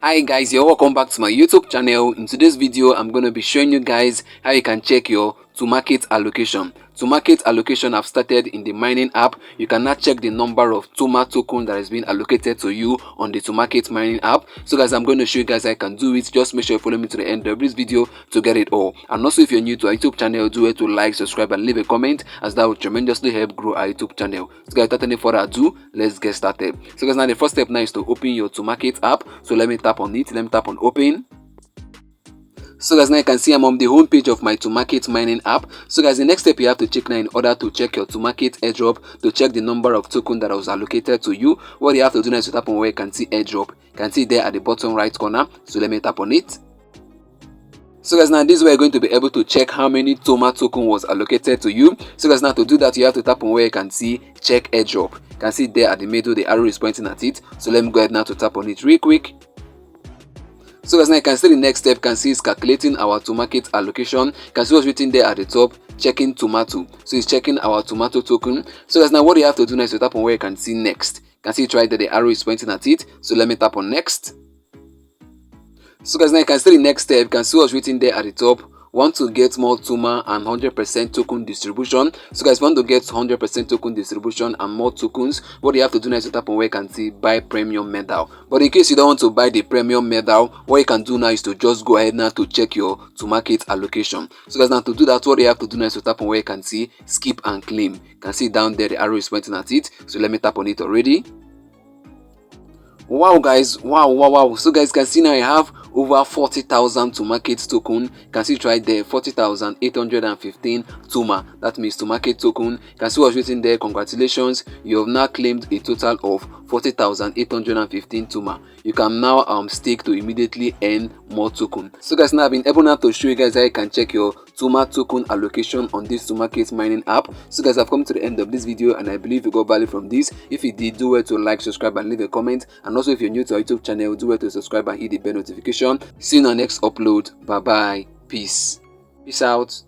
Hi guys, you're welcome back to my YouTube channel. In today's video, I'm going to be showing you guys how you can check your Tomarket allocation. Tomarket allocation have started in the mining app. You can now check the number of Toma token that has been allocated to you on the Tomarket mining app. So guys, I'm going to show you guys how you can do it. Just make sure you follow me to the end of this video to get it all. And also, if you're new to our YouTube channel, do it to like, subscribe and leave a comment, as that will tremendously help grow our YouTube channel. So guys, without any further ado, let's get started. So guys, now the first step now is to open your Tomarket app. So let me tap on it. Let me tap on open. So guys, now you can see I'm on the home page of my Tomarket mining app. So guys, the next step you have to check now in order to check your Tomarket airdrop, to check the number of token that was allocated to you, what you have to do now is to tap on where you can see airdrop. You can see there at the bottom right corner. So let me tap on it. So guys, now this is where you're going to be able to check how many Toma token was allocated to you. So guys, now to do that you have to tap on where you can see check airdrop. You can see there at the middle the arrow is pointing at it. So let me go ahead now to tap on it real quick. So guys, now you can see the next step. You can see it's calculating our Tomarket allocation. You can see what's written there at the top, checking tomato. So it's checking our tomato token. So guys, now what you have to do now is to tap on where you can see next. You can see it right there, the arrow is pointing at it. So let me tap on next. So guys, now you can see the next step. You can see what's written there at the top. Want to get more Toma and 100% token distribution. So guys, want to get 100% token distribution and more tokens, what you have to do now is to tap on where you can see buy premium medal. But in case you don't want to buy the premium medal, what you can do now is to just go ahead now to check your Tomarket allocation. So guys, now to do that, what you have to do now is to tap on where you can see skip and claim. You can see down there the arrow is pointing at it. So let me tap on it already. Wow guys, wow. So guys, can see now I have over 40,000 Tomarket token. You can see it right there, 40,815 Toma. That means Tomarket token. You can see what's written there. Congratulations, you have now claimed a total of 40,815 Toma. You can now stake to immediately earn more token. So guys, now I've been able now to show you guys how you can check your Toma token allocation on this Tomarket mining app. So guys, I've come to the end of this video and I believe you got value from this. If you did, do it to like, subscribe and leave a comment. And also, if you're new to our YouTube channel, do it to subscribe and hit the bell notification. See you in our next upload. Bye bye. Peace out.